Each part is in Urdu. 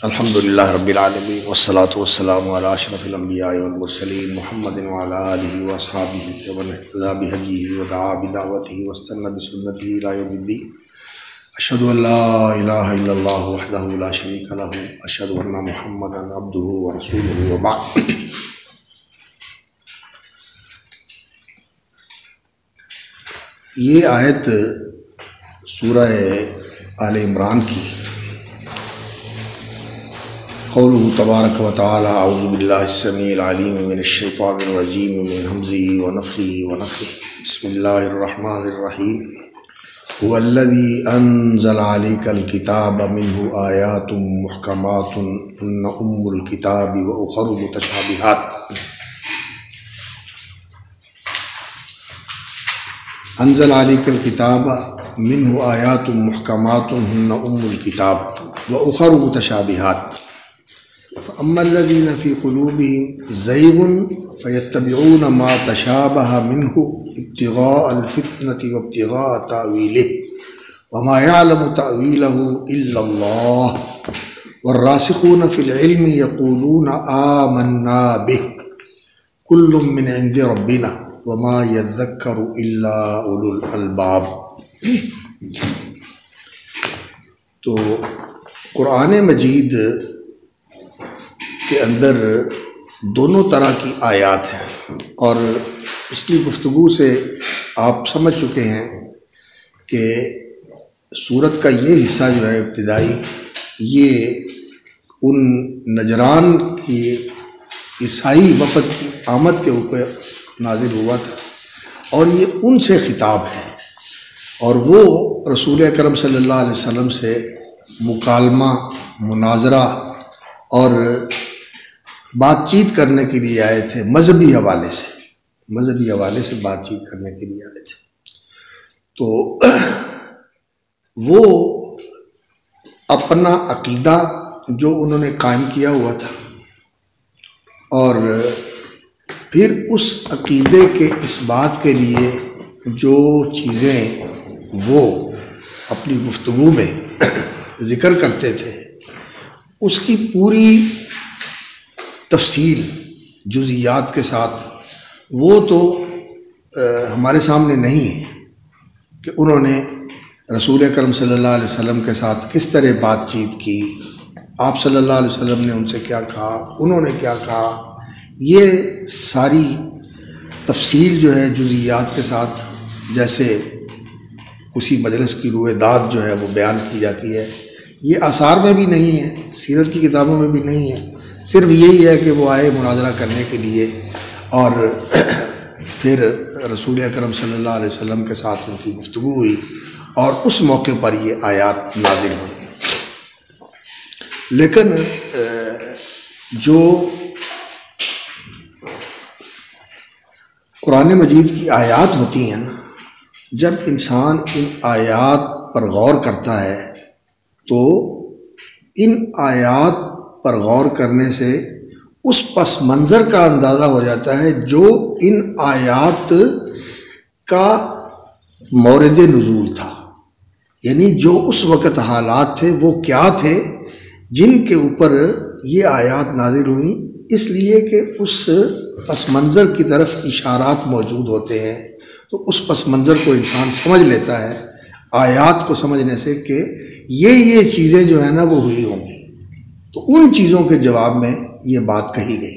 الحمدللہ رب العالمین والصلاة والسلام علی اشرف الانبیاء والمرسلین محمد وعلی آلہ واصحابہ ومن اہتدی بہدیہ ودعا بدعوتہ واستنى بسنتہ الی یوم الدین۔ اشہد ان لا الہ الا اللہ وحدہ لا شریک لہ اشہد ان محمدا عبدہ ورسولہ وبعد۔ یہ آیت سورہ آل عمران کی، قوله تبارک و تعالی اعوذ باللہ السمیع العلیم من الشیطان الرجیم من ہمزہ ونفخہ ونفثہ بسم اللہ الرحمن الرحیم۔ هو الذی انزل علیک الکتاب منہ آیات محکمات ہن ام الکتاب واخر متشابہات۔ انزل علیک الکتاب منہ آیات محکمات ہن ام الکتاب واخر متشابہات فأما الذين في قلوبهم زيغ فيتبعون ما تشابه منه ابتغاء الفتنة وابتغاء تأويله وما يعلم تأويله إلا الله والراسخون في العلم يقولون آمنا به كل من عند ربنا وما يذكر إلا أولو الألباب۔ تو قرآن مجید کے اندر دونوں طرح کی آیات ہیں، اور پچھلی گفتگو سے آپ سمجھ چکے ہیں کہ سورت کا یہ حصہ جو ہے ابتدائی، یہ ان نجران کی عیسائی وفد کی آمد کے اوپر نازل ہوا تھا، اور یہ ان سے خطاب ہے، اور وہ رسول اکرم صلی اللہ علیہ وسلم سے مکالمہ، مناظرہ اور بات چیت کرنے کے لیے آئے تھے، مذہبی حوالے سے بات چیت کرنے کے لیے آئے تھے۔ تو وہ اپنا عقیدہ جو انہوں نے قائم کیا ہوا تھا، اور پھر اس عقیدے کے اس بات کے لیے جو چیزیں وہ اپنی گفتگو میں ذکر کرتے تھے، اس کی پوری تفصیل جزیات کے ساتھ وہ تو ہمارے سامنے نہیں ہے کہ انہوں نے رسول اکرم صلی اللہ علیہ وسلم کے ساتھ کس طرح بات چیت کی، آپ صلی اللہ علیہ وسلم نے ان سے کیا کہا، انہوں نے کیا کہا، یہ ساری تفصیل جو ہے جزیات کے ساتھ، جیسے کسی مجلس کی روح داد جو ہے وہ بیان کی جاتی ہے، یہ آثار میں بھی نہیں ہے، سیرت کی کتابوں میں بھی نہیں ہے۔ صرف یہی ہے کہ وہ آئے مناظرہ کرنے کے لیے، اور پھر رسول اکرم صلی اللہ علیہ وسلم کے ساتھ ان کی گفتگو ہوئی، اور اس موقع پر یہ آیات نازل ہوئی۔ لیکن جو قرآن مجید کی آیات ہوتی ہیں نا، جب انسان ان آیات پر غور کرتا ہے تو ان آیات پر غور کرنے سے اس پس منظر کا اندازہ ہو جاتا ہے جو ان آیات کا مورد نزول تھا، یعنی جو اس وقت حالات تھے وہ کیا تھے جن کے اوپر یہ آیات نازل ہوئیں، اس لیے کہ اس پس منظر کی طرف اشارات موجود ہوتے ہیں، تو اس پس منظر کو انسان سمجھ لیتا ہے آیات کو سمجھنے سے کہ یہ چیزیں جو ہیں نا وہ ہوئی ہوں گی، تو ان چیزوں کے جواب میں یہ بات کہی گئی۔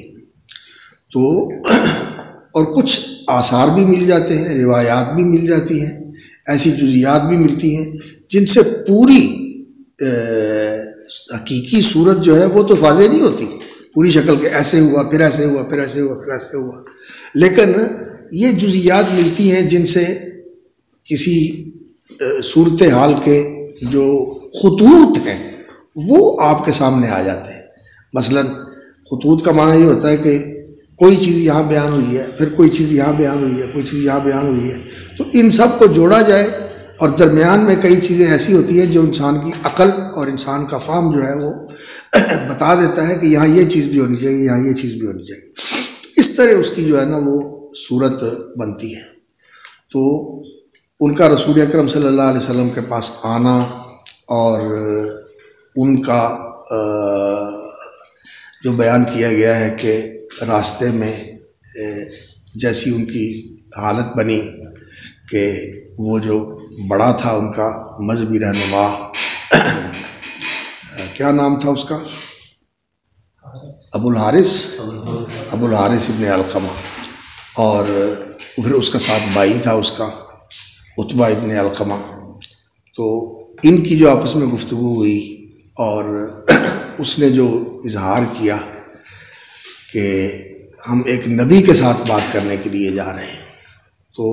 تو اور کچھ آثار بھی مل جاتے ہیں، روایات بھی مل جاتی ہیں، ایسی جزیات بھی ملتی ہیں جن سے پوری حقیقی صورت جو ہے وہ تو واضح نہیں ہوتی، پوری شکل کے ایسے ہوا، پھر ایسے ہوا، پھر ایسے ہوا، پھر ایسے ہوا، لیکن یہ جزیات ملتی ہیں جن سے کسی صورتحال کے جو خطوط ہیں وہ آپ کے سامنے آ جاتے ہیں۔ مثلا خطوط کا معنی یہ ہوتا ہے کہ کوئی چیز یہاں بیان ہوئی ہے، پھر کوئی چیز یہاں بیان ہوئی ہے، کوئی چیز یہاں بیان ہوئی ہے، تو ان سب کو جوڑا جائے، اور درمیان میں کئی چیزیں ایسی ہوتی ہیں جو انسان کی عقل اور انسان کا فہم جو ہے وہ بتا دیتا ہے کہ یہاں یہ چیز بھی ہونی چاہیے، یہاں یہ چیز بھی ہونی چاہیے، اس طرح اس کی جو ہے نا وہ صورت بنتی ہے۔ تو ان کا رسول اکرم صلی اللہ علیہ وسلم کے پاس آنا اور ان کا جو بیان کیا گیا ہے کہ راستے میں جیسی ان کی حالت بنی کہ وہ جو بڑا تھا ان کا مذہبی رہنما، کیا نام تھا اس کا، ابو الحارث ابن علقمہ، اور پھر اس کا ساتھ بھائی تھا اس کا عتبہ ابن علقمہ، تو ان کی جو آپس میں گفتگو ہوئی اور اس نے جو اظہار کیا کہ ہم ایک نبی کے ساتھ بات کرنے کے لیے جا رہے ہیں، تو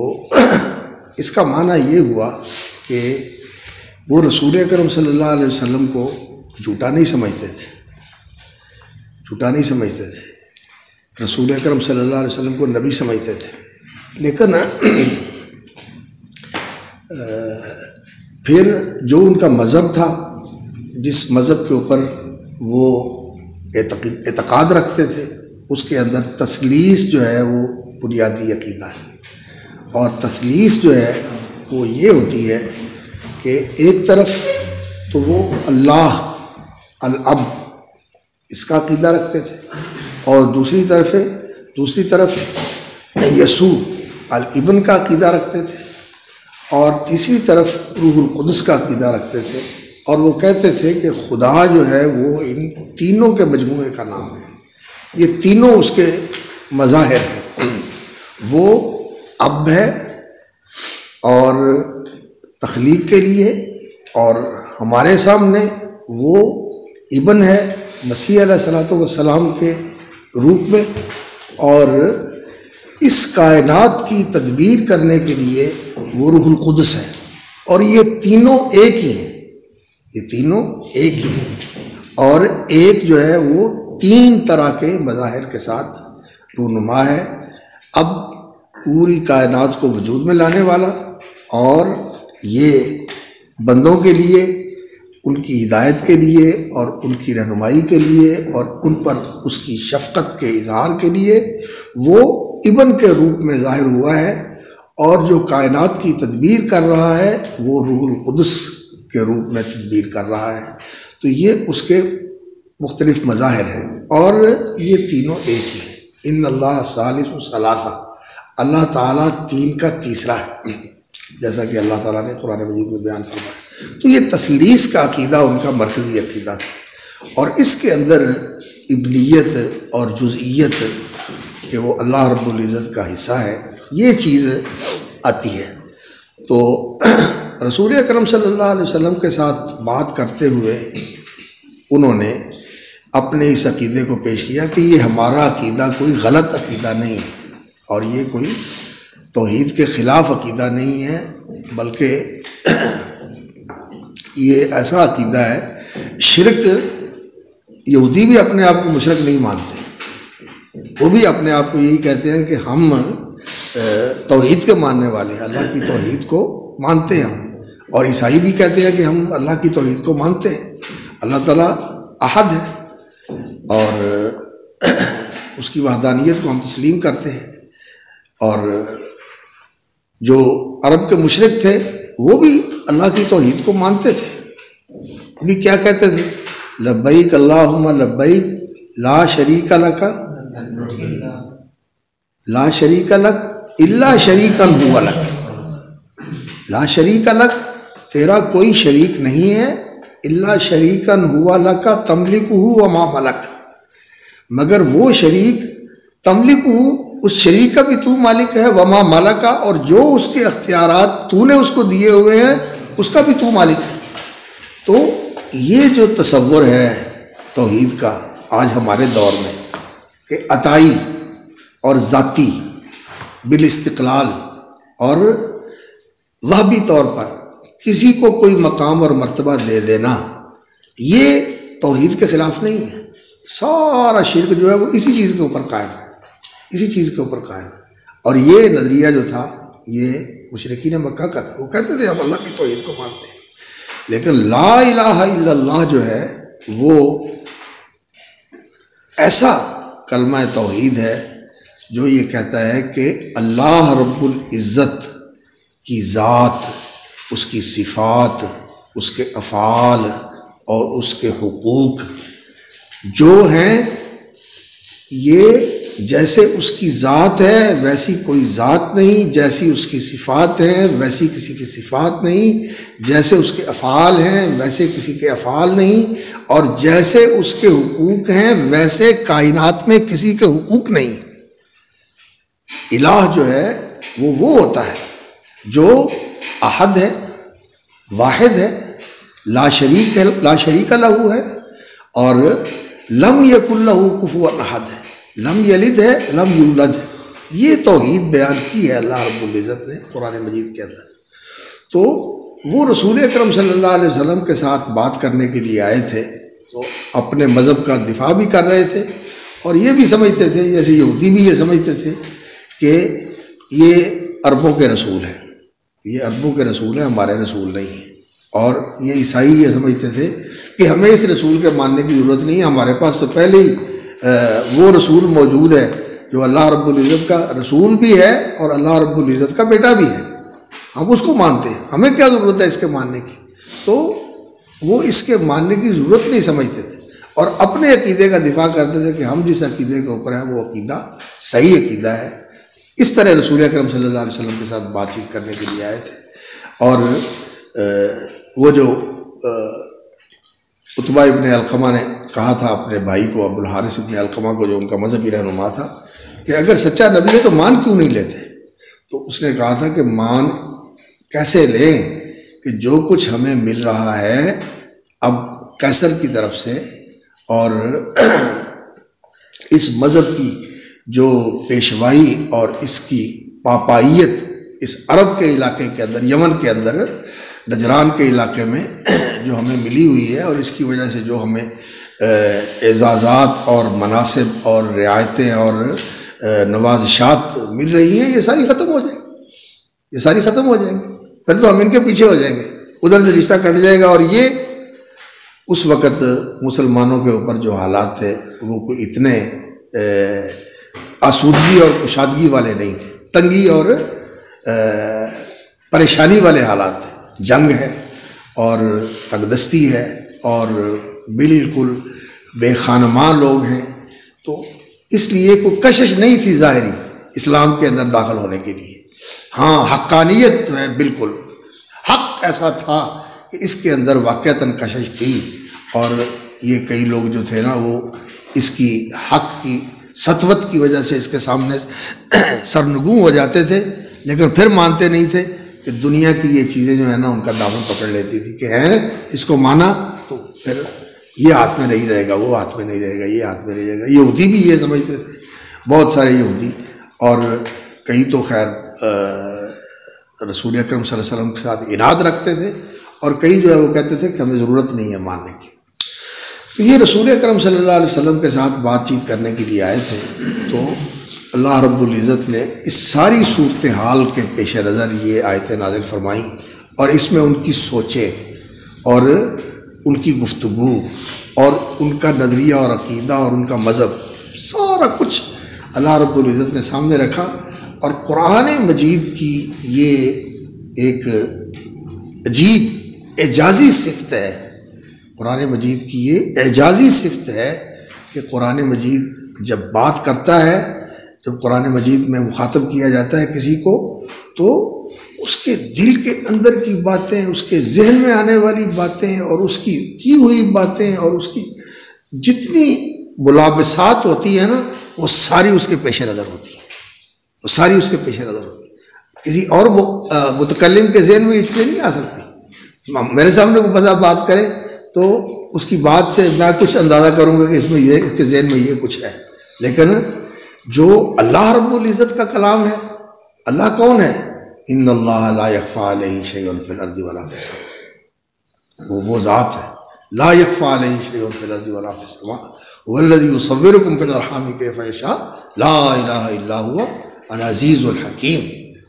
اس کا معنی یہ ہوا کہ وہ رسول اکرم صلی اللہ علیہ وسلم کو جھوٹا نہیں سمجھتے تھے، رسول اکرم صلی اللہ علیہ وسلم کو نبی سمجھتے تھے، لیکن پھر جو ان کا مذہب تھا، جس مذہب کے اوپر وہ اعتقاد رکھتے تھے، اس کے اندر تثلیث جو ہے وہ بنیادی عقیدہ ہے، اور تثلیث جو ہے وہ یہ ہوتی ہے کہ ایک طرف تو وہ اللہ الاب اس کا عقیدہ رکھتے تھے، اور دوسری طرف یسوع الابن کا عقیدہ رکھتے تھے، اور تیسری طرف روح القدس کا عقیدہ رکھتے تھے، اور وہ کہتے تھے کہ خدا جو ہے وہ ان تینوں کے مجموعے کا نام ہے، یہ تینوں اس کے مظاہر ہیں، وہ اب ہے اور تخلیق کے لیے، اور ہمارے سامنے وہ ابن ہے مسیح علیہ الصلوۃ والسلام کے روپ میں، اور اس کائنات کی تدبیر کرنے کے لیے وہ روح القدس ہے، اور یہ تینوں ایک ہی ہیں، اور ایک جو ہے وہ تین طرح کے مظاہر کے ساتھ رونما ہے، اب پوری کائنات کو وجود میں لانے والا، اور یہ بندوں کے لیے، ان کی ہدایت کے لیے اور ان کی رہنمائی کے لیے اور ان پر اس کی شفقت کے اظہار کے لیے وہ ابن کے روپ میں ظاہر ہوا ہے، اور جو کائنات کی تدبیر کر رہا ہے وہ روح القدس کے روپ میں تدبیر کر رہا ہے، تو یہ اس کے مختلف مظاہر ہیں، اور یہ تینوں ایک ہی ہیں۔ ان اللہ ثالث ثلاثہ، اللہ تعالیٰ تین کا تیسرا ہے، جیسا کہ اللہ تعالیٰ نے قرآن مجید میں بیان فرمایا، تو یہ تثلیث کا عقیدہ ان کا مرکزی عقیدہ تھا، اور اس کے اندر ابنیت اور جزئیت کہ وہ اللہ رب العزت کا حصہ ہے، یہ چیز آتی ہے۔ تو رسول اکرم صلی اللہ علیہ وسلم کے ساتھ بات کرتے ہوئے انہوں نے اپنے اس عقیدے کو پیش کیا کہ یہ ہمارا عقیدہ کوئی غلط عقیدہ نہیں ہے، اور یہ کوئی توحید کے خلاف عقیدہ نہیں ہے، بلکہ یہ ایسا عقیدہ ہے، شرک، یہودی بھی اپنے آپ کو مشرک نہیں مانتے، وہ بھی اپنے آپ کو یہی کہتے ہیں کہ ہم توحید کے ماننے والے ہیں، اللہ کی توحید کو مانتے ہیں ہم، اور عیسائی بھی کہتے ہیں کہ ہم اللہ کی توحید کو مانتے ہیں، اللہ تعالیٰ احد ہے اور اس کی وحدانیت کو ہم تسلیم کرتے ہیں، اور جو عرب کے مشرک تھے وہ بھی اللہ کی توحید کو مانتے تھے، ابھی کیا کہتے تھے، لبیک اللہم لبیک لا شریک لک الا شریکا ہو لک، لا شریک لک تیرا کوئی شریک نہیں ہے، الا شریکا ہو لک تملکہ وما ملک، مگر وہ شریک تملکہ، اس شریک کا بھی تو مالک ہے، وما ملک، اور جو اس کے اختیارات تو نے اس کو دیے ہوئے ہیں اس کا بھی تو مالک ہے۔ تو یہ جو تصور ہے توحید کا آج ہمارے دور میں کہ عطائی اور ذاتی بالاستقلال اور وہبی طور پر کسی کو کوئی مقام اور مرتبہ دے دینا، یہ توحید کے خلاف نہیں ہے، سارا شرک جو ہے وہ اسی چیز کے اوپر قائم ہے، اور یہ نظریہ جو تھا یہ مشرکین مکہ کا تھا، وہ کہتے تھے ہم اللہ کی توحید کو مانتے ہیں، لیکن لا الہ الا اللہ جو ہے وہ ایسا کلمہ توحید ہے جو یہ کہتا ہے کہ اللہ رب العزت کی ذات، اس کی صفات، اس کے افعال اور اس کے حقوق جو ہیں یہ جیسے اس کی ذات ہے ویسی کوئی ذات نہیں، جیسی اس کی صفات ہیں ویسی کسی کی صفات نہیں، جیسے اس کے افعال ہیں ویسے کسی کے افعال نہیں، اور جیسے اس کے حقوق ہیں ویسے کائنات میں کسی کے حقوق نہیں۔ الہ جو ہے وہ ہوتا ہے جو احد ہے، واحد ہے، لا شریک لہ ہے، اور لم یکن لہ کفوا احد ہے، لم یلد ہے، لم یولد ہے۔ یہ توحید بیان کی ہے اللہ رب العزت نے قرآن مجید کے اندر۔ تو وہ رسول اکرم صلی اللہ علیہ وسلم کے ساتھ بات کرنے کے لیے آئے تھے، تو اپنے مذہب کا دفاع بھی کر رہے تھے، اور یہ بھی سمجھتے تھے، جیسے یہودی بھی یہ سمجھتے تھے کہ یہ عربوں کے رسول ہیں، یہ عربوں کے رسول ہیں، ہمارے رسول نہیں ہیں۔ اور یہ عیسائی یہ سمجھتے تھے کہ ہمیں اس رسول کے ماننے کی ضرورت نہیں ہے، ہمارے پاس تو پہلے ہی وہ رسول موجود ہے جو اللہ رب العزت کا رسول بھی ہے اور اللہ رب العزت کا بیٹا بھی ہے، ہم اس کو مانتے ہیں، ہمیں کیا ضرورت ہے اس کے ماننے کی۔ تو وہ اس کے ماننے کی ضرورت نہیں سمجھتے تھے، اور اپنے عقیدے کا دفاع کرتے تھے کہ ہم جس عقیدے کے اوپر ہیں وہ عقیدہ صحیح عقیدہ ہے۔ اس طرح رسول اکرم صلی اللہ علیہ وسلم کے ساتھ بات چیت کرنے کے لیے آئے تھے، اور وہ جو عتبہ ابن علقمہ نے کہا تھا اپنے بھائی کو، ابو الحارث ابن علقمہ کو، جو ان کا مذہبی رہنما تھا، کہ اگر سچا نبی ہے تو مان کیوں نہیں لیتے؟ تو اس نے کہا تھا کہ مان کیسے لیں کہ جو کچھ ہمیں مل رہا ہے اب قیصر کی طرف سے، اور اس مذہب کی جو پیشوائی اور اس کی پاپائیت اس عرب کے علاقے کے اندر، یمن کے اندر، نجران کے علاقے میں جو ہمیں ملی ہوئی ہے، اور اس کی وجہ سے جو ہمیں اعزازات اور مناصب اور رعایتیں اور نوازشات مل رہی ہیں، یہ ساری ختم ہو جائیں گی، یہ ساری ختم ہو جائیں گی، پھر تو ہم ان کے پیچھے ہو جائیں گے، ادھر سے رشتہ کٹ جائے گا۔ اور یہ اس وقت مسلمانوں کے اوپر جو حالات تھے وہ کوئی اتنے آسودگی اور کشادگی والے نہیں تھے، تنگی اور پریشانی والے حالات تھے، جنگ ہے اور تنگ دستی ہے اور بالکل بے خانمان لوگ ہیں، تو اس لیے کوئی کشش نہیں تھی ظاہری اسلام کے اندر داخل ہونے کے لیے۔ ہاں حقانیت جو ہے بالکل حق ایسا تھا کہ اس کے اندر واقعتاً کشش تھی، اور یہ کئی لوگ جو تھے نا وہ اس کی حق کی سطوت کی وجہ سے اس کے سامنے سرنگوں ہو جاتے تھے، لیکن پھر مانتے نہیں تھے کہ دنیا کی یہ چیزیں جو ہیں نا ان کا دامن پکڑ لیتی تھی کہ ہیں اس کو مانا تو پھر یہ ہاتھ میں نہیں رہے گا، وہ ہاتھ میں نہیں رہے گا، یہ ہاتھ میں نہیں رہے گا۔ یہودی بھی یہ سمجھتے تھے، بہت سارے یہودی، اور کئی تو خیر رسول اکرم صلی اللہ علیہ وسلم کے ساتھ عناد رکھتے تھے، اور کئی جو ہے وہ کہتے تھے کہ ہمیں ضرورت نہیں ہے ماننے کی۔ تو یہ رسول اکرم صلی اللہ علیہ وسلم کے ساتھ بات چیت کرنے کے لیے آئے تھے، تو اللہ رب العزت نے اس ساری صورتحال کے پیش نظر یہ آیتیں نازل فرمائیں، اور اس میں ان کی سوچیں اور ان کی گفتگو اور ان کا نظریہ اور عقیدہ اور ان کا مذہب سارا کچھ اللہ رب العزت نے سامنے رکھا۔ اور قرآن مجید کی یہ ایک عجیب اعجازی صفت ہے، قرآن مجید کی یہ اعجازی صفت ہے کہ قرآن مجید جب بات کرتا ہے، جب قرآن مجید میں مخاطب کیا جاتا ہے کسی کو، تو اس کے دل کے اندر کی باتیں، اس کے ذہن میں آنے والی باتیں اور اس کی ہوئی باتیں اور اس کی جتنی ملابسات ہوتی ہیں نا وہ ساری اس کے پیش نظر ہوتی ہیں، وہ ساری اس کے پیش نظر ہوتی ہیں۔ کسی اور متکلم کے ذہن میں یہ چیزیں نہیں آ سکتی۔ میرے سامنے کوئی بندہ بات کرے تو اس کی بات سے میں کچھ اندازہ کروں گا کہ اس میں یہ، اس کے ذہن میں یہ کچھ ہے، لیکن جو اللہ رب العزت کا کلام ہے، اللہ کون ہے؟ ان اللہ لا یخفی علیہ شیء فی الارض ولا فی السماء، وہ ذات ہے لا یخفی علیہ شیء فی الارض ولا فی السماء هو الذی یصورکم فی الارحام کیف یشاء لا الہ الا هو العزیز الحکیم۔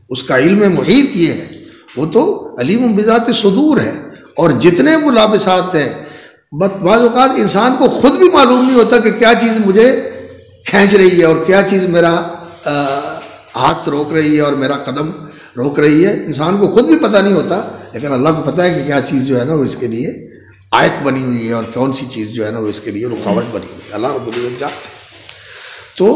اس کا علم محیط یہ ہے، وہ تو علیم بذات صدور ہے، اور جتنے ملابسات ہیں بعض اوقات انسان کو خود بھی معلوم نہیں ہوتا کہ کیا چیز مجھے کھینچ رہی ہے اور کیا چیز میرا ہاتھ روک رہی ہے اور میرا قدم روک رہی ہے، انسان کو خود بھی پتہ نہیں ہوتا، لیکن اللہ کو پتہ ہے کہ کیا چیز جو ہے نا وہ اس کے لیے عائق بنی ہوئی ہے اور کون سی چیز جو ہے نا وہ اس کے لیے رکاوٹ بنی ہوئی ہے، اللہ رب العزت جانتے ہیں۔ تو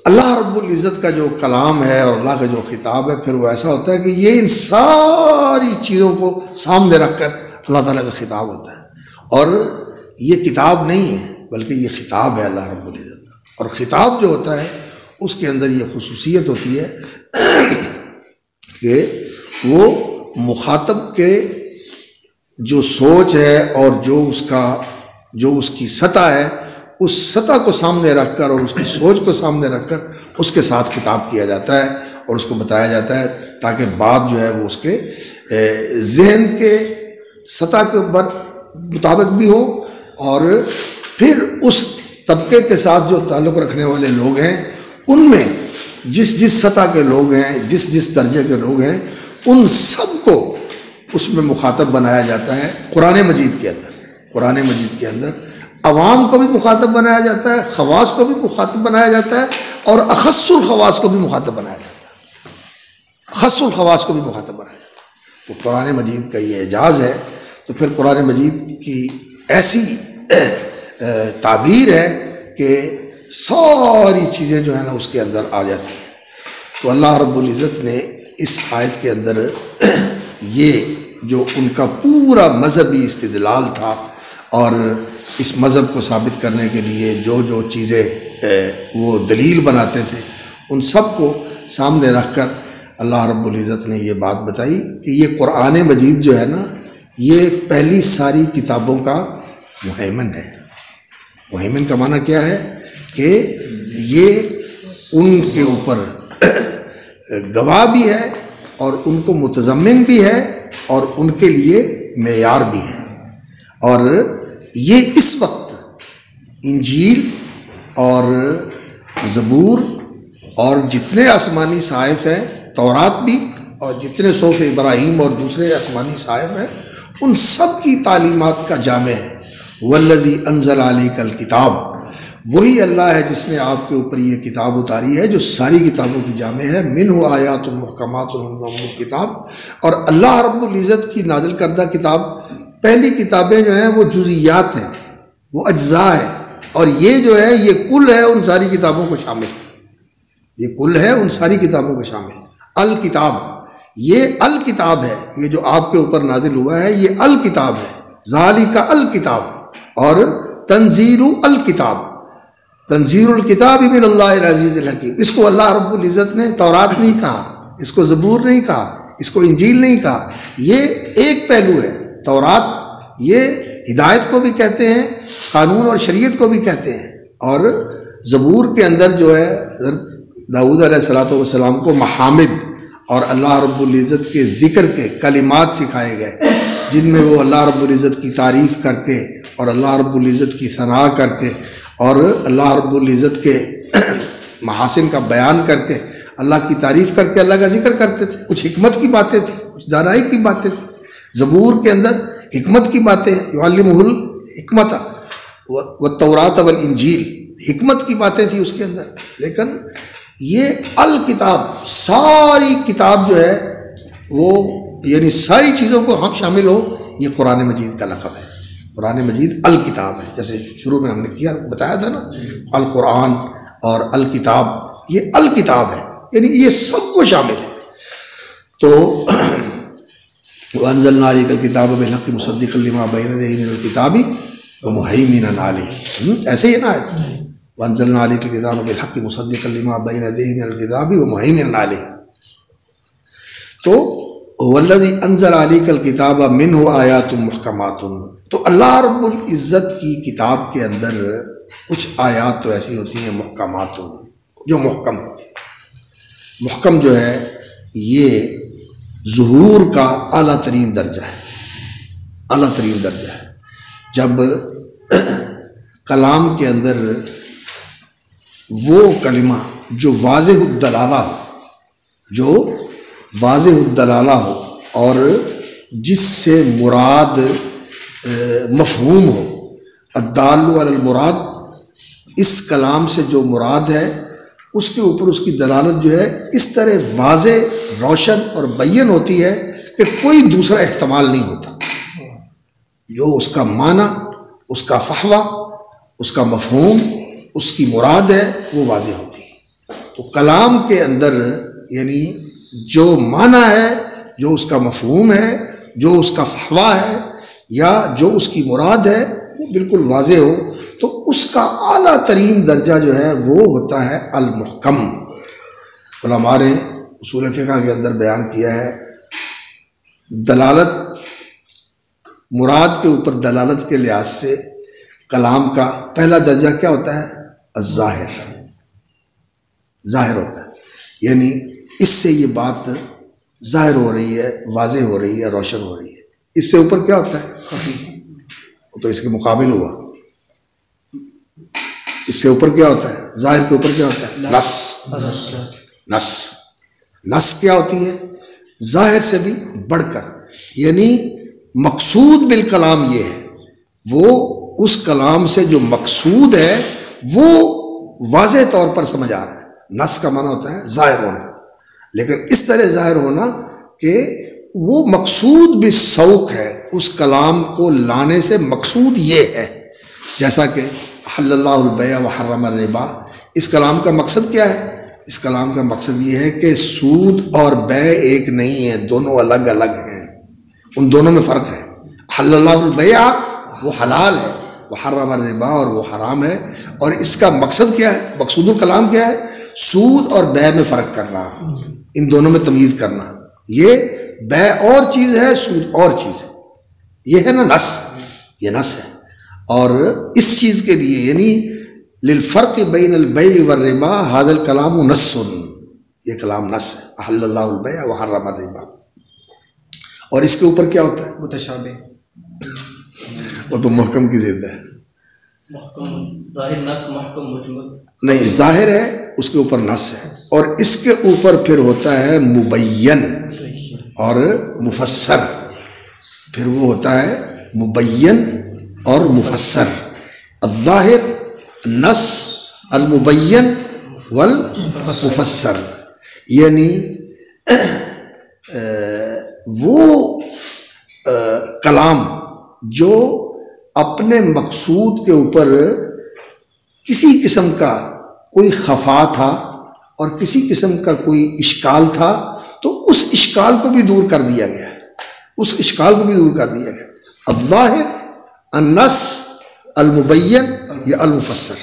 اللہ رب العزت کا جو کلام ہے اور اللہ کا جو خطاب ہے پھر وہ ایسا ہوتا ہے کہ یہ ان ساری چیزوں کو سامنے رکھ کر اللہ تعالیٰ کا خطاب ہوتا ہے، اور یہ کتاب نہیں ہے بلکہ یہ خطاب ہے اللہ رب العزت کا۔ اور خطاب جو ہوتا ہے اس کے اندر یہ خصوصیت ہوتی ہے کہ وہ مخاطب کے جو سوچ ہے اور جو اس کی سطح ہے، اس سطح کو سامنے رکھ کر اور اس کی سوچ کو سامنے رکھ کر اس کے ساتھ خطاب کیا جاتا ہے اور اس کو بتایا جاتا ہے تاکہ بات جو ہے وہ اس کے ذہن کے سطح کے مطابق بھی ہو، اور پھر اس طبقے کے ساتھ جو تعلق رکھنے والے لوگ ہیں ان میں جس سطح کے لوگ ہیں، جس درجے کے لوگ ہیں، ان سب کو اس میں مخاطب بنایا جاتا ہے۔ قرآن مجید کے اندر عوام کو بھی مخاطب بنایا جاتا ہے، خواص کو بھی مخاطب بنایا جاتا ہے، اور اخص الخواص کو بھی مخاطب بنایا جاتا ہے، تو قرآن مجید کا یہ اعجاز ہے۔ تو پھر قرآن مجید کی ایسی تعبیر ہے کہ ساری چیزیں جو ہے نا اس کے اندر آ جاتی ہیں۔ تو اللہ رب العزت نے اس آیت کے اندر یہ جو ان کا پورا مذہبی استدلال تھا اور اس مذہب کو ثابت کرنے کے لیے جو چیزیں وہ دلیل بناتے تھے، ان سب کو سامنے رکھ کر اللہ رب العزت نے یہ بات بتائی کہ یہ قرآن مجید جو ہے نا یہ پہلی ساری کتابوں کا مہیمن ہے۔ مہیمن کا معنی کیا ہے کہ یہ ان کے اوپر گواہ بھی ہے اور ان کو متضمن بھی ہے اور ان کے لیے معیار بھی ہے۔ اور یہ اس وقت انجیل اور زبور اور جتنے آسمانی صحائف ہیں، تورات بھی، اور جتنے صحف ابراہیم اور دوسرے آسمانی صحائف ہیں، ان سب کی تعلیمات کا جامع ہے۔ والذی انزل علیک الکتاب، وہی اللہ ہے جس نے آپ کے اوپر یہ کتاب اتاری ہے جو ساری کتابوں کی جامع ہے۔ منہ آیات محکمات ہن ام الکتاب، اور اللہ رب العزت کی نازل کردہ کتاب، پہلی کتابیں جو ہیں وہ جزیات ہیں، وہ اجزاء ہیں، اور یہ جو ہے یہ کل ہے ان ساری کتابوں کو شامل، یہ کل ہے ان ساری کتابوں کو شامل۔ الکتاب، یہ الکتاب ہے، یہ جو آپ کے اوپر نازل ہوا ہے یہ الکتاب ہے۔ ذالک الکتاب، اور تنزیل الکتاب، تنزیل الکتاب من اللہ العزیز الحکیم۔ اس کو اللہ رب العزت نے تورات نہیں کہا، اس کو زبور نہیں کہا، اس کو انجیل نہیں کہا، یہ ایک پہلو ہے۔ تورات یہ ہدایت کو بھی کہتے ہیں، قانون اور شریعت کو بھی کہتے ہیں، اور زبور کے اندر جو ہے حضرت داؤد علیہ السلام کو محامد اور اللہ رب العزت کے ذکر کے کلمات سکھائے گئے، جن میں وہ اللہ رب العزت کی تعریف کر کے اور اللہ رب العزت کی ثنا کر کے اور اللہ رب العزت کے محاسن کا بیان کر کے اللہ کی تعریف کر کے اللہ کا ذکر کرتے تھے۔ کچھ حکمت کی باتیں تھیں، کچھ دانائی کی باتیں تھیں۔ زبور کے اندر حکمت کی باتیں ہیں، یعلمہ الحکمت والتوراۃ والانجیل، حکمت کی باتیں تھیں اس کے اندر۔ لیکن یہ الکتاب، ساری کتاب جو ہے وہ یعنی ساری چیزوں کو ہم شامل ہو، یہ قرآن مجید کا لقب ہے۔ قرآن مجید الکتاب ہے، جیسے شروع میں ہم نے بتایا تھا نا، القرآن اور الکتاب، یہ الکتاب ہے، یعنی یہ سب کو شامل ہے۔ تو وَأَنزَلْنَا عَلَيْكَ الْكِتَابَ بِالْحَقِّ مُصَدِّقًا لِمَا بَيْنَ يَدَيْهِ مِنَ الْكِتَابِ وَمُهَيْمِنًا عَلَيْهِ، ایسے ہی نا ہے، وَأَنزَلْنَا عَلَيْكَ الْكِتَابَ بِالْحَقِّ مُصَدِّقًا لِمَا بَيْنَ يَدَيْهِ مِنَ الْكِتَابِ وَمُهَيْمِنًا عَلَيْهِ۔ تو وَالَّذِي أَنزَلَ عَلَيْكَ الْكِتَابَ مِنْهُ آيَاتٌ مُحْكَمَاتٌ، تو اللہ رب العزت کی کتاب کے اندر کچھ آیات تو ایسی ہوتی ہیں محکمات، جو محکم ہوتی ہیں۔ محکم جو ہے یہ ظہور کا اعلیٰ ترین درجہ ہے، اعلیٰ ترین درجہ ہے۔ جب کلام کے اندر وہ کلمہ جو واضح الدلالہ ہو، جو واضح الدلالہ ہو اور جس سے مراد مفہوم ہو، الدال علی المراد، اس کلام سے جو مراد ہے اس کے اوپر اس کی دلالت جو ہے اس طرح واضح، روشن اور بین ہوتی ہے کہ کوئی دوسرا احتمال نہیں ہوتا، جو اس کا معنی، اس کا فحوہ، اس کا مفہوم، اس کی مراد ہے وہ واضح ہوتی ہے۔ تو کلام کے اندر یعنی جو معنی ہے، جو اس کا مفہوم ہے، جو اس کا فحوہ ہے یا جو اس کی مراد ہے وہ بالکل واضح ہو، تو اس کا اعلیٰ ترین درجہ جو ہے وہ ہوتا ہے المحکم۔ علماء نے اصول فقہ کے اندر بیان کیا ہے، دلالت، مراد کے اوپر دلالت کے لحاظ سے کلام کا پہلا درجہ کیا ہوتا ہے؟ الظاہر، ظاہر ہوتا ہے، یعنی اس سے یہ بات ظاہر ہو رہی ہے، واضح ہو رہی ہے، روشن ہو رہی ہے۔ اس سے اوپر کیا ہوتا ہے؟ خفی، وہ تو اس کے مقابل ہوا۔ اس سے اوپر کیا ہوتا ہے؟ ظاہر کے اوپر کیا ہوتا ہے؟ نص۔ نص کیا ہوتی ہے؟ ظاہر سے بھی بڑھ کر، یعنی مقصود بالکلام یہ ہے، وہ اس کلام سے جو مقصود ہے وہ واضح طور پر سمجھ آ رہا ہے۔ نص کا معنی ہوتا ہے ظاہر ہونا، لیکن اس طرح ظاہر ہونا کہ وہ مقصود بھی سوق ہے، اس کلام کو لانے سے مقصود یہ ہے، جیسا کہ حل اللہ البیع وحرم الربا، اس کلام کا مقصد کیا ہے؟ اس کلام کا مقصد یہ ہے کہ سود اور بیع ایک نہیں ہے، دونوں الگ الگ ہیں، ان دونوں میں فرق ہے۔ حل اللہ البیع وہ حلال ہے، وحرم الربا اور وہ حرام ہے، اور اس کا مقصد کیا ہے؟ مقصود الکلام کیا ہے؟ سود اور بیع میں فرق کرنا، ان دونوں میں تمیز کرنا۔ یہ بیع اور چیز ہے، سود اور چیز ہے، یہ ہے نا نص، یہ نص ہے۔ اور اس چیز کے لیے یعنی للفرق بین البیع والربا ھذا الکلام نص، یہ کلام نص ہے، احل اللہ البیع وحرم الربا۔ اور اس کے اوپر کیا ہوتا ہے؟ متشابہ، وہ تو محکم کی ضد ہے، محکم ظاہر نص محکم مجمل نہیں، ظاہر ہے اس کے اوپر نص ہے، اور اس کے اوپر پھر ہوتا ہے مبین اور مفسر، پھر وہ ہوتا ہے مبین اور مفسر۔ الظاہر، نص، المبین والمفسر، یعنی وہ کلام جو اپنے مقصود کے اوپر کسی قسم کا کوئی خفا تھا اور کسی قسم کا کوئی اشکال تھا، تو اس اشکال کو بھی دور کر دیا گیا، اس اشکال کو بھی دور کر دیا گیا۔ الظاہر، النص، المبین یا المفسر،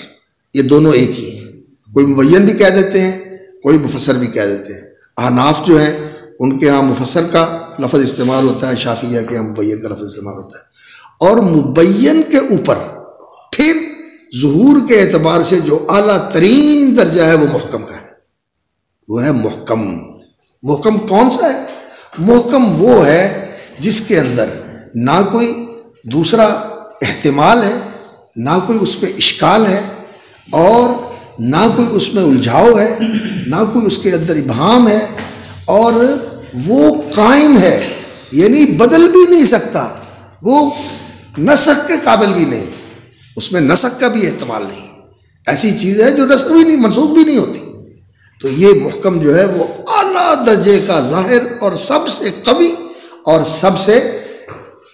یہ دونوں ایک ہی ہیں، کوئی مبین بھی کہہ دیتے ہیں، کوئی مفسر بھی کہہ دیتے ہیں۔ احناف جو ہیں ان کے ہاں مفسر کا لفظ استعمال ہوتا ہے، شافعیہ کے ہاں مبین کا لفظ استعمال ہوتا ہے۔ اور مبین کے اوپر پھر ظہور کے اعتبار سے جو اعلیٰ ترین درجہ ہے وہ محکم کا ہے، وہ ہے محکم۔ محکم کون سا ہے؟ محکم وہ ہے جس کے اندر نہ کوئی دوسرا احتمال ہے، نہ کوئی اس پہ اشکال ہے، اور نہ کوئی اس میں الجھاؤ ہے، نہ کوئی اس کے اندر ابہام ہے، اور وہ قائم ہے، یعنی بدل بھی نہیں سکتا، وہ نسخ کے قابل بھی نہیں، اس میں نسخ کا بھی احتمال نہیں، ایسی چیز ہے جو نسخ بھی نہیں، منسوخ بھی نہیں ہوتی۔ تو یہ محکم جو ہے وہ اعلیٰ درجے کا ظاہر اور سب سے قوی اور سب سے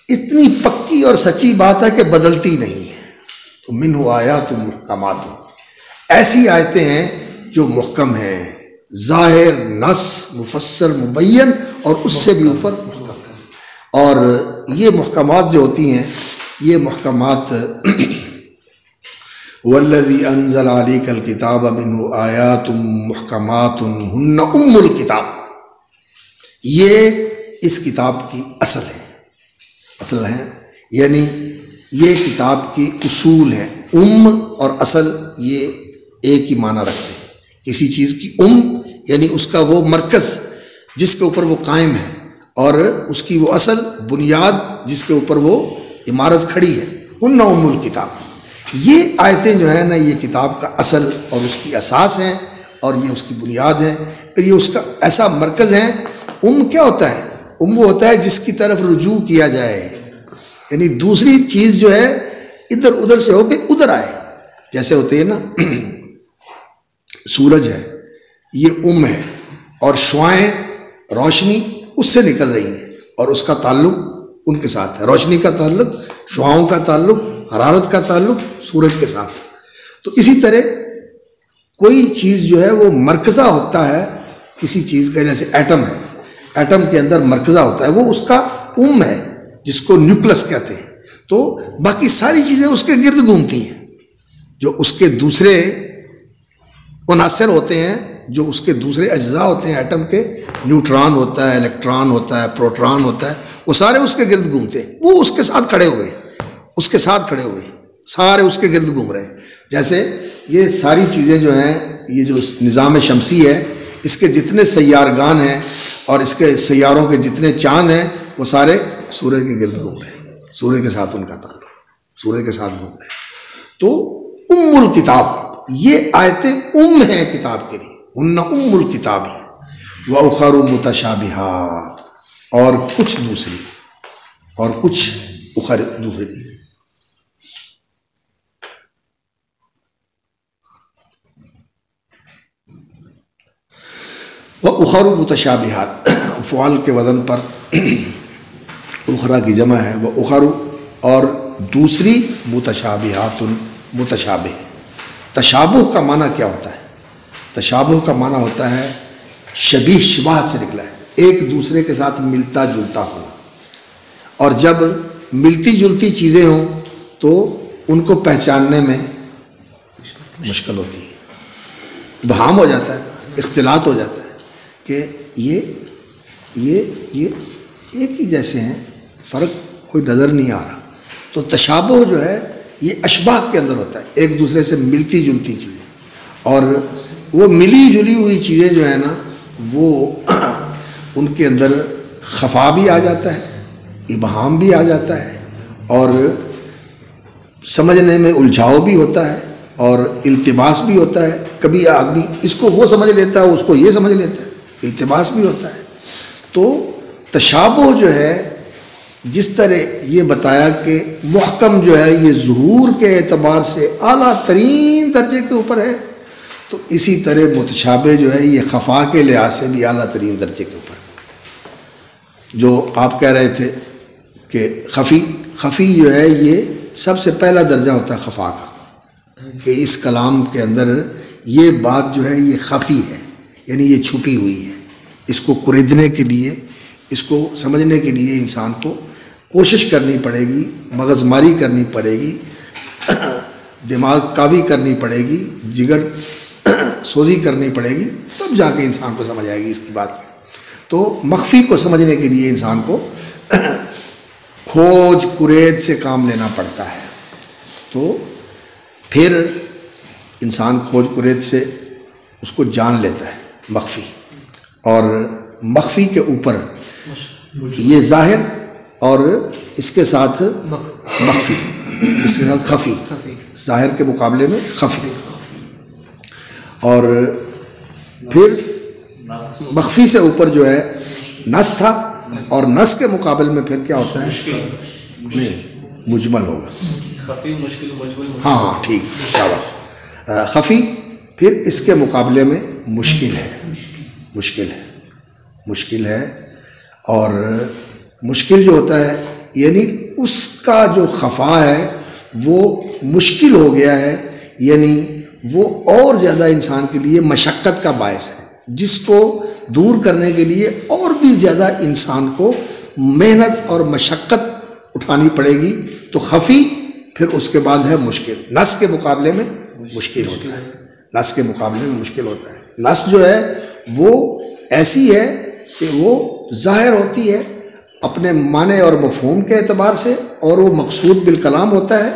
اتنی پکی اور سچی بات ہے کہ بدلتی نہیں ہے۔ تو منہ آیات محکمات، ایسی آیتیں ہیں جو محکم ہیں، ظاہر، نص، مفسر، مبین، اور اس سے بھی اوپر محکم ہے۔ اور یہ محکمات جو ہوتی ہیں، یہ محکمات والذی انزل علیک الکتاب منہ آیات محکمات ہن ام الکتاب، یہ اس کتاب کی اصل ہے، اصل ہے، یعنی یہ کتاب کی اصول ہیں۔ ام اور اصل یہ ایک ہی معنی رکھتے ہیں۔ کسی چیز کی یعنی اس کا وہ مرکز جس کے اوپر وہ قائم ہے، اور اس کی وہ اصل بنیاد جس کے اوپر وہ عمارت کھڑی ہے، ہن ام الکتاب۔ یہ آیتیں جو ہیں نا، یہ کتاب کا اصل اور اس کی اساس ہیں، اور یہ اس کی بنیاد ہے، اور یہ اس کا ایسا مرکز ہے۔ کیا ہوتا ہے؟ وہ ہوتا ہے جس کی طرف رجوع کیا جائے، یعنی دوسری چیز جو ہے ادھر ادھر سے ہو کے ادھر آئے، جیسے ہوتے ہیں نا، سورج ہے، یہ ہے، اور شعائیں روشنی اس سے نکل رہی ہیں، اور اس کا تعلق ان کے ساتھ ہے. روشنی کا تعلق، شعاؤں کا تعلق، حرارت کا تعلق سورج کے ساتھ. تو اسی طرح کوئی چیز جو ہے وہ مرکزہ ہوتا ہے کسی چیز کا، جیسے ایٹم ہے، ایٹم کے اندر مرکزہ ہوتا ہے، وہ اس کا ہے جس کو نیوکلس کہتے ہیں. تو باقی ساری چیزیں اس کے گرد گھومتی ہیں. جو اس کے دوسرے عناصر ہوتے ہیں، جو اس کے دوسرے اجزاء ہوتے ہیں ایٹم کے، نیوٹران ہوتا ہے، الیکٹران ہوتا ہے، پروٹران ہوتا ہے، وہ سارے اس کے گرد گھومتے ہیں. وہ اس کے ساتھ کھڑے ہوئے ہیں، اس کے ساتھ کھڑے ہوئے ہیں، سارے اس کے گرد گھوم رہے ہیں. جیسے یہ ساری چیزیں جو ہیں، یہ جو نظام شمسی ہے، اس کے جتنے سیارگان ہیں اور اس کے سیاروں کے جتنے چاند ہیں، وہ سارے سورج کے گرد گھوم رہے ہیں. سورج کے ساتھ ان کا تعلق، سورج کے ساتھ گھوم رہے ہیں. تو ام الکتاب، یہ آیتیں ہیں کتاب کے لیے. ہن ام الکتاب واخر متشابہات، اور کچھ دوسری اور کچھ اخر دوسری. واخر متشابہات، فعال کے وزن پر اخرا کی جمع ہے. واخر، اور دوسری، متشابہات، متشابہ. تشابہ کا معنی کیا ہوتا ہے؟ تشابہ کا معنی ہوتا ہے شبیہ، شباہت سے نکلا ہے، ایک دوسرے کے ساتھ ملتا جلتا ہونا. اور جب ملتی جلتی چیزیں ہوں تو ان کو پہچاننے میں مشکل ہوتی ہے، ابہام ہو جاتا ہے، اختلاط ہو جاتا ہے کہ یہ ایک ہی جیسے ہیں، فرق کوئی نظر نہیں آ رہا. تو تشابہ جو ہے یہ اشباہ کے اندر ہوتا ہے، ایک دوسرے سے ملتی جلتی چیزیں. اور وہ ملی جلی ہوئی چیزیں جو ہیں نا، وہ ان کے اندر خفا بھی آ جاتا ہے، ابہام بھی آ جاتا ہے، اور سمجھنے میں الجھاؤ بھی ہوتا ہے، اور التباس بھی ہوتا ہے. کبھی آدمی اس کو وہ سمجھ لیتا ہے، اس کو یہ سمجھ لیتا ہے، التباس بھی ہوتا ہے. تو تشابہ جو ہے، جس طرح یہ بتایا کہ محکم جو ہے یہ ظہور کے اعتبار سے اعلیٰ ترین درجے کے اوپر ہے، تو اسی طرح متشابہ جو ہے یہ خفا کے لحاظ سے بھی اعلیٰ ترین درجے کے اوپر. جو آپ کہہ رہے تھے کہ خفی جو ہے یہ سب سے پہلا درجہ ہوتا ہے خفا کا، کہ اس کلام کے اندر یہ بات جو ہے یہ خفی ہے، یعنی یہ چھپی ہوئی ہے. اس کو خریدنے کے لیے، اس کو سمجھنے کے لیے انسان کو کوشش کرنی پڑے گی، مغز ماری کرنی پڑے گی، دماغ کاوی کرنی پڑے گی، جگر سوزی کرنی پڑے گی، تب جا کے انسان کو سمجھ آئے گی اس کی بات. تو مخفی کو سمجھنے کے لیے انسان کو کھوج کرید سے کام لینا پڑتا ہے. تو پھر انسان کھوج کرید سے اس کو جان لیتا ہے مخفی. اور مخفی کے اوپر یہ ظاہر، اور اس کے ساتھ مخفی، اس کے ساتھ خفی، ظاہر کے مقابلے میں خفی. اور پھر مخفی سے اوپر جو ہے نص تھا، اور نص کے مقابل میں پھر کیا ہوتا ہے؟ نہیں، مجمل ہوگا. خفی، مشکل، مجمل. ہاں ٹھیک، شاباش. خفی پھر اس کے مقابلے میں مشکل ہے، مشکل ہے. اور مشکل جو ہوتا ہے یعنی اس کا جو خفا ہے وہ مشکل ہو گیا ہے، یعنی وہ اور زیادہ انسان کے لیے مشقت کا باعث ہے، جس کو دور کرنے کے لیے اور بھی زیادہ انسان کو محنت اور مشقت اٹھانی پڑے گی. تو خفی پھر اس کے بعد ہے مشکل. نص کے مقابلے میں مشکل ہوتا ہے، نص کے مقابلے میں مشکل ہوتا ہے. نص جو ہے وہ ایسی ہے کہ وہ ظاہر ہوتی ہے اپنے معنی اور مفہوم کے اعتبار سے، اور وہ مقصود بالکلام ہوتا ہے.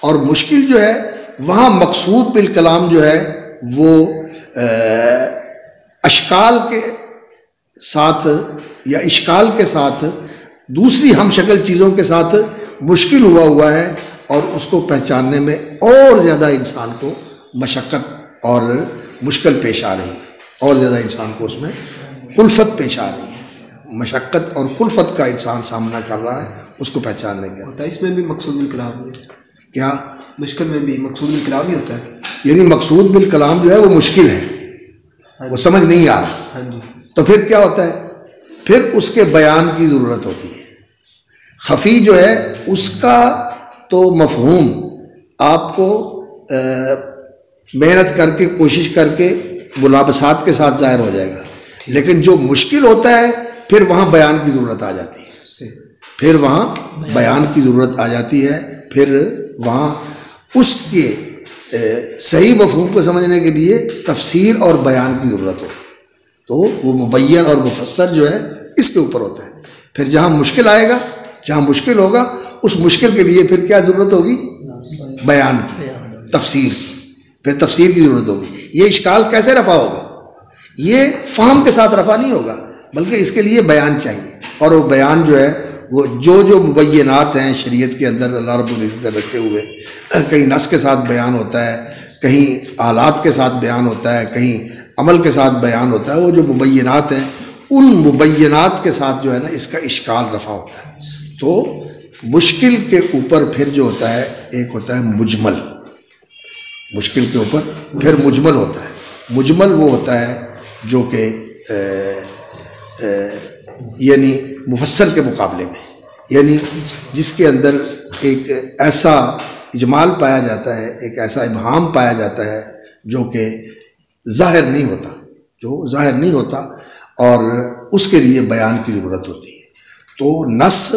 اور مشکل جو ہے وہاں مقصود بالکلام جو ہے وہ اشکال کے ساتھ یا اشکال کے ساتھ دوسری ہم شکل چیزوں کے ساتھ مشکل ہوا ہے، اور اس کو پہچاننے میں اور زیادہ انسان کو مشقت اور مشکل پیش آ رہی ہے، اور زیادہ انسان کو اس میں کلفت پیش آ رہی ہے. مشقت اور کلفت کا انسان سامنا کر رہا ہے اس کو پہچاننے کے. ہوتا ہے اس میں بھی مقصود بالکلام ہے کیا؟ مشکل میں بھی مقصود بالکلام ہی ہوتا ہے، یعنی مقصود بالکلام جو ہے وہ مشکل ہے، وہ سمجھ نہیں آ رہا. ہاں جی. تو پھر کیا ہوتا ہے؟ پھر اس کے بیان کی ضرورت ہوتی ہے. خفی جو ہے اس کا تو مفہوم آپ کو محنت کر کے کوشش کر کے ملابسات کے ساتھ ظاہر ہو جائے گا، لیکن جو مشکل ہوتا ہے پھر وہاں بیان کی ضرورت آ جاتی ہے، پھر وہاں بیان کی ضرورت آ جاتی ہے، پھر وہاں اس کے صحیح مفہوم کو سمجھنے کے لیے تفسیر اور بیان کی ضرورت ہوتی ہے، تو وہ مبین اور مفسر جو ہے اس کے اوپر ہوتا ہے۔ پھر جہاں مشکل آئے گا، جہاں مشکل ہوگا، اس مشکل کے لیے پھر کیا ضرورت ہوگی؟ بیان کی، تفسیر کی، پھر تفسیر کی ضرورت ہوگی۔ یہ اشکال کیسے رفع ہوگا؟ یہ فہم کے ساتھ رفع نہیں ہوگا، بلکہ اس کے لیے بیان چاہیے، اور وہ بیان جو ہے وہ جو مبینات ہیں شریعت کے اندر اللہ رب العزت نے رکھے ہوئے، کہیں نص کے ساتھ بیان ہوتا ہے، کہیں آلات کے ساتھ بیان ہوتا ہے، کہیں عمل کے ساتھ بیان ہوتا ہے، وہ جو مبینات ہیں ان مبینات کے ساتھ جو ہے نا اس کا اشکال رفع ہوتا ہے۔ تو مشکل کے اوپر پھر جو ہوتا ہے ایک ہوتا ہے مجمل، مشکل کے اوپر پھر مجمل ہوتا ہے۔ مجمل وہ ہوتا ہے جو کہ یعنی مفصل کے مقابلے میں، یعنی جس کے اندر ایک ایسا اجمال پایا جاتا ہے، ایک ایسا ابہام پایا جاتا ہے جو کہ ظاہر نہیں ہوتا، جو ظاہر نہیں ہوتا، اور اس کے لیے بیان کی ضرورت ہوتی ہے۔ تو نص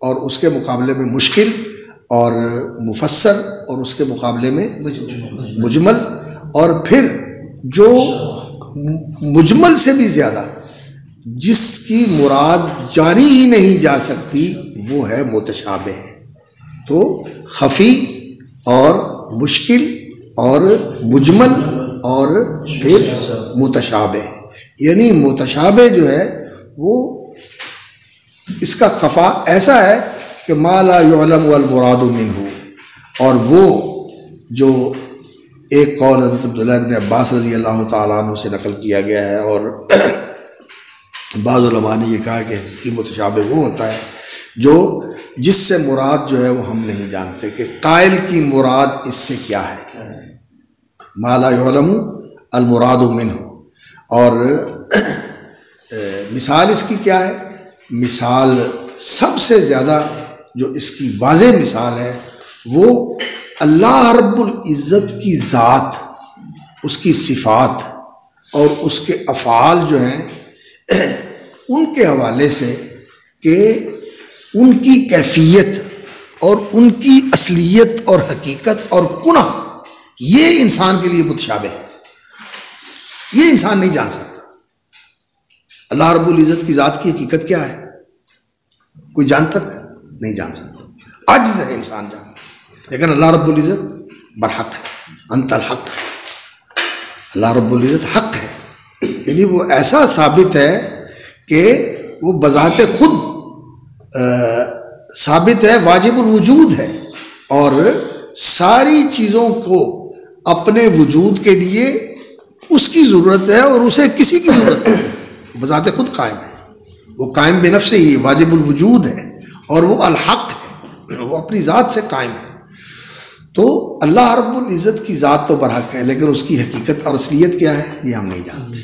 اور اس کے مقابلے میں مشکل، اور مفسر اور اس کے مقابلے میں مجمل، اور پھر جو مجمل سے بھی زیادہ جس کی مراد جانی ہی نہیں جا سکتی وہ ہے متشابہ ہے۔ تو خفی اور مشکل اور مجمل اور پھر متشابہ ہے، یعنی متشابہ جو ہے وہ اس کا خفا ایسا ہے کہ ما لا یعلم والمراد منہ، اور وہ جو ایک قول حضرت عبداللہ بن عباس رضی اللہ تعالیٰ عنہ سے نقل کیا گیا ہے، اور بعض علماء نے یہ کہا کہ حقیقی متشابہ وہ ہوتا ہے جو جس سے مراد جو ہے وہ ہم نہیں جانتے کہ قائل کی مراد اس سے کیا ہے، ما لا یعلم المراد منہ۔ اور مثال اس کی کیا ہے؟ مثال سب سے زیادہ جو اس کی واضح مثال ہے وہ اللہ رب العزت کی ذات، اس کی صفات اور اس کے افعال جو ہیں ان کے حوالے سے کہ ان کی کیفیت اور ان کی اصلیت اور حقیقت اور کنہ، یہ انسان کے لیے متشابہ ہے، یہ انسان نہیں جان سکتا۔ اللہ رب العزت کی ذات کی حقیقت کیا ہے؟ کوئی جانتا ہے؟ نہیں جان سکتا، عاجز ہے انسان جانتا، لیکن اللہ رب العزت برحق ہے، انت الحق، اللہ رب العزت حق ہے، یعنی وہ ایسا ثابت ہے کہ وہ بذات خود ثابت ہے، واجب الوجود ہے، اور ساری چیزوں کو اپنے وجود کے لیے اس کی ضرورت ہے اور اسے کسی کی ضرورت نہیں ہے، بذات خود قائم ہے، وہ قائم بنفس ہی واجب الوجود ہے، اور وہ الحق ہے، وہ اپنی ذات سے قائم ہے۔ تو اللہ رب العزت کی ذات تو برحق ہے، لیکن اس کی حقیقت اور اصلیت کیا ہے یہ ہم نہیں جانتے،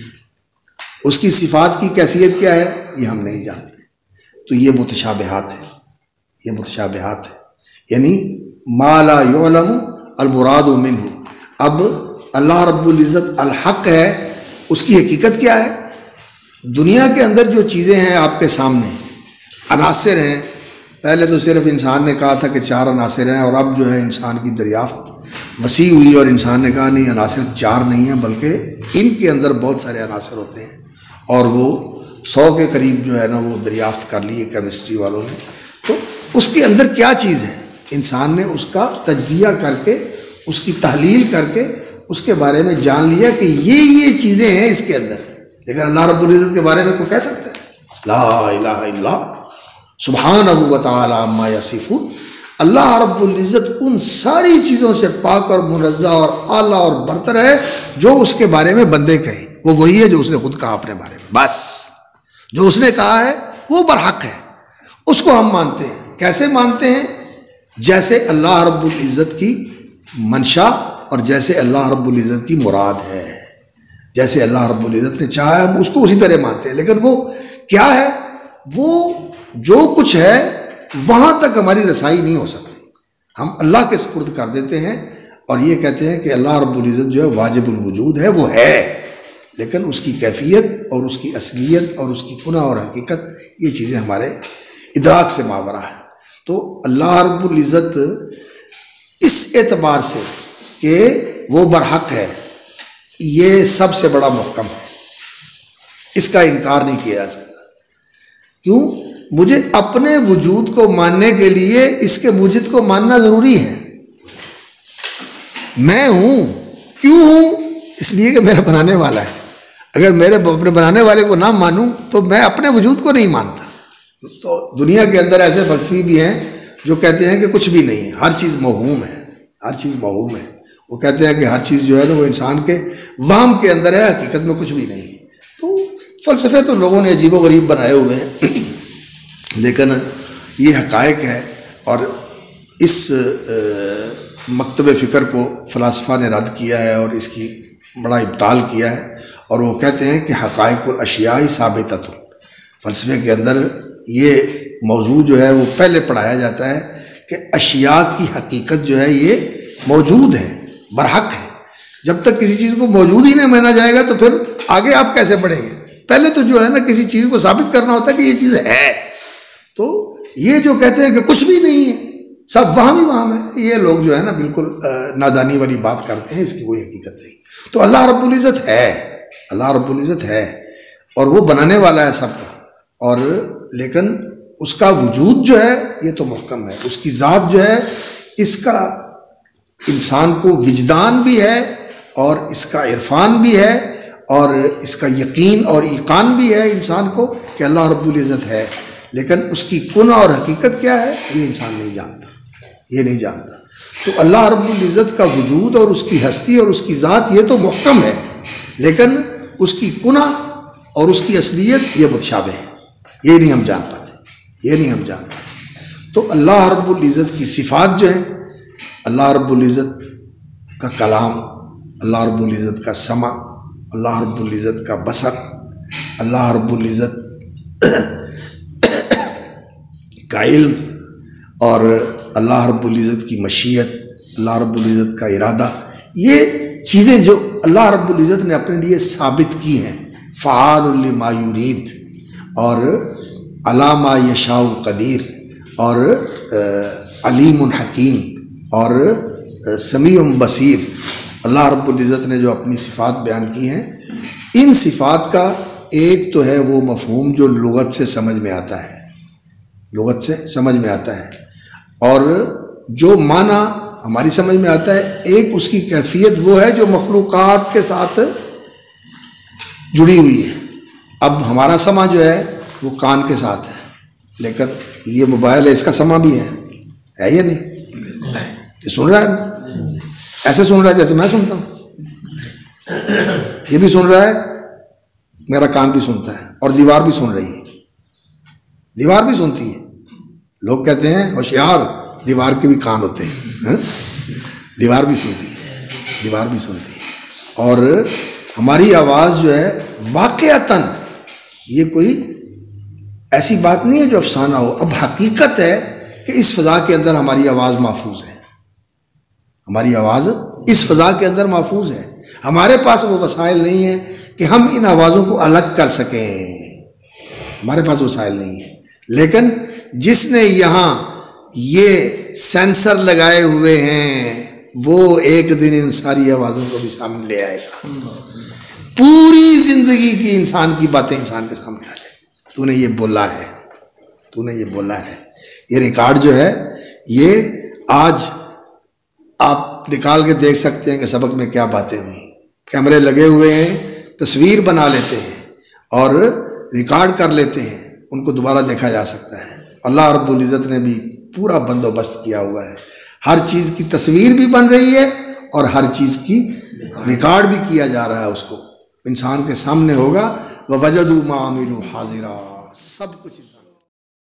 اس کی صفات کی کیفیت کیا ہے یہ ہم نہیں جانتے۔ تو یہ متشابہات ہے، یہ متشابہات ہے، یعنی ما لا یعلم المراد منہ۔ اب اللہ رب العزت الحق ہے، اس کی حقیقت کیا ہے؟ دنیا کے اندر جو چیزیں ہیں آپ کے سامنے، عناصر ہیں، پہلے تو صرف انسان نے کہا تھا کہ 4 عناصر ہیں، اور اب جو ہے انسان کی دریافت وسیع ہوئی اور انسان نے کہا نہیں، عناصر 4 نہیں ہیں بلکہ ان کے اندر بہت سارے عناصر ہوتے ہیں، اور وہ 100 کے قریب جو ہے نا وہ دریافت کر لیے کیمسٹری والوں نے۔ تو اس کے اندر کیا چیز ہے؟ انسان نے اس کا تجزیہ کر کے، اس کی تحلیل کر کے اس کے بارے میں جان لیا کہ یہ چیزیں ہیں اس کے اندر، لیکن اللہ رب العزت کے بارے میں کوئی کہہ سکتا ہے؟ لا الہ الا سبحانہ و تعالی عما یصفون۔ اللہ رب العزت ان ساری چیزوں سے پاک اور منزہ اور اعلیٰ اور برتر ہے جو اس کے بارے میں بندے کہیں، وہ وہی ہے جو اس نے خود کہا اپنے بارے میں، بس جو اس نے کہا ہے وہ برحق ہے، اس کو ہم مانتے ہیں۔ کیسے مانتے ہیں؟ جیسے اللہ رب العزت کی منشا اور جیسے اللہ رب العزت کی مراد ہے، جیسے اللہ رب العزت نے چاہا ہم اس کو اسی طرح مانتے ہیں، لیکن وہ کیا ہے؟ وہ جو کچھ ہے وہاں تک ہماری رسائی نہیں ہو سکتی. ہم اللہ کے سپرد کر دیتے ہیں اور یہ کہتے ہیں کہ اللہ رب العزت جو ہے واجب الوجود ہے، وہ ہے، لیکن اس کی کیفیت اور اس کی اصلیت اور اس کی کنہ اور حقیقت یہ چیزیں ہمارے ادراک سے ماورا ہے. تو اللہ رب العزت اس اعتبار سے کہ وہ برحق ہے، یہ سب سے بڑا محکم ہے، اس کا انکار نہیں کیا جا سکتا. کیوں؟ مجھے اپنے وجود کو ماننے کے لیے اس کے موجد کو ماننا ضروری ہے. میں ہوں، کیوں ہوں؟ اس لیے کہ میرا بنانے والا ہے. اگر میرے اپنے بنانے والے کو نہ مانوں تو میں اپنے وجود کو نہیں مانتا. تو دنیا کے اندر ایسے فلسفی بھی ہیں جو کہتے ہیں کہ کچھ بھی نہیں ہے، ہر چیز موہوم ہے، ہر چیز موہوم ہے. وہ کہتے ہیں کہ ہر چیز جو ہے نا وہ انسان کے وہم کے اندر ہے، حقیقت میں کچھ بھی نہیں ہے. تو فلسفے تو لوگوں نے عجیب و غریب بنائے ہوئے ہیں، لیکن یہ حقائق ہے. اور اس مکتب فکر کو فلاسفہ نے رد کیا ہے اور اس کی بڑا ابطال کیا ہے، اور وہ کہتے ہیں کہ حقائق الاشیاء ثابتۃ. فلسفے کے اندر یہ موضوع جو ہے وہ پہلے پڑھایا جاتا ہے کہ اشیاء کی حقیقت جو ہے یہ موجود ہے، برحق ہے. جب تک کسی چیز کو موجود ہی نہیں مانا جائے گا تو پھر آگے آپ کیسے بڑھیں گے؟ پہلے تو جو ہے نا کسی چیز کو ثابت کرنا ہوتا ہے کہ یہ چیز ہے. تو یہ جو کہتے ہیں کہ کچھ بھی نہیں ہے، سب وہم ہی وہم ہے، یہ لوگ جو ہے نا بالکل نادانی والی بات کرتے ہیں، اس کی کوئی حقیقت نہیں. تو اللہ رب العزت ہے، اللہ رب العزت ہے اور وہ بنانے والا ہے سب کا. اور لیکن اس کا وجود جو ہے یہ تو محکم ہے، اس کی ذات جو ہے اس کا انسان کو وجدان بھی ہے اور اس کا عرفان بھی ہے اور اس کا یقین اور ایقان بھی ہے انسان کو کہ اللہ رب العزت ہے. لیکن اس کی کنہ اور حقیقت کیا ہے یہ انسان نہیں جانتا، یہ نہیں جانتا. تو اللہ رب العزت کا وجود اور اس کی ہستی اور اس کی ذات یہ تو محکم ہے، لیکن اس کی کنہ اور اس کی اصلیت یہ متشابہ ہے، یہ نہیں ہم جان پاتے، یہ نہیں ہم جان پاتے. تو اللہ رب العزت کی صفات جو ہیں، اللہ رب العزت کا کلام، اللہ رب العزت کا سمع، اللہ رب العزت کا بصر، اللہ رب العزت کا علم، اور اللہ رب العزت کی مشیت، اللہ رب العزت کا ارادہ، یہ چیزیں جو اللہ رب العزت نے اپنے لیے ثابت کی ہیں، فعال لما یرید اور علی ما یشاء قدیر اور علیم حکیم اور سمیع بصیر، اللہ رب العزت نے جو اپنی صفات بیان کی ہیں، ان صفات کا ایک تو ہے وہ مفہوم جو لغت سے سمجھ میں آتا ہے، لغت سے سمجھ میں آتا ہے، اور جو معنی ہماری سمجھ میں آتا ہے. ایک اس کی کیفیت وہ ہے جو مخلوقات کے ساتھ جڑی ہوئی ہے. اب ہمارا سمع جو ہے وہ کان کے ساتھ ہے، لیکن یہ موبائل ہے، اس کا سمع بھی ہے یا نہیں؟ یہ سن رہا ہے، ایسے سن رہا ہے جیسے میں سنتا ہوں، یہ بھی سن رہا ہے، میرا کان بھی سنتا ہے، اور دیوار بھی سن رہی ہے، دیوار بھی سنتی ہے. لوگ کہتے ہیں ہوشیار، دیوار کے بھی کان ہوتے ہیں، دیوار بھی سنتی ہے، دیوار بھی سنتی ہے. اور ہماری آواز جو ہے واقعتاً یہ کوئی ایسی بات نہیں ہے جو افسانہ ہو، اب حقیقت ہے کہ اس فضا کے اندر ہماری آواز محفوظ ہے، ہماری آواز اس فضا کے اندر محفوظ ہے. ہمارے پاس وہ وسائل نہیں ہیں کہ ہم ان آوازوں کو الگ کر سکیں، ہمارے پاس وسائل نہیں ہیں. لیکن جس نے یہاں یہ سینسر لگائے ہوئے ہیں وہ ایک دن ان ساری آوازوں کو بھی سامنے لے آئے گا، پوری زندگی کی انسان کی باتیں انسان کے سامنے آ جائیں. تو نے یہ بولا ہے، تو نے یہ بولا ہے. یہ ریکارڈ جو ہے یہ آج آپ نکال کے دیکھ سکتے ہیں کہ سبق میں کیا باتیں ہوئی. کیمرے لگے ہوئے ہیں، تصویر بنا لیتے ہیں اور ریکارڈ کر لیتے ہیں، ان کو دوبارہ دیکھا جا سکتا ہے. اللہ رب العزت نے بھی پورا بندوبست کیا ہوا ہے، ہر چیز کی تصویر بھی بن رہی ہے اور ہر چیز کی ریکارڈ بھی کیا جا رہا ہے. اس کو انسان کے سامنے ہوگا، وَوَجَدُوا مَا عَمِلُوا حَاضِرًا، سب کچھ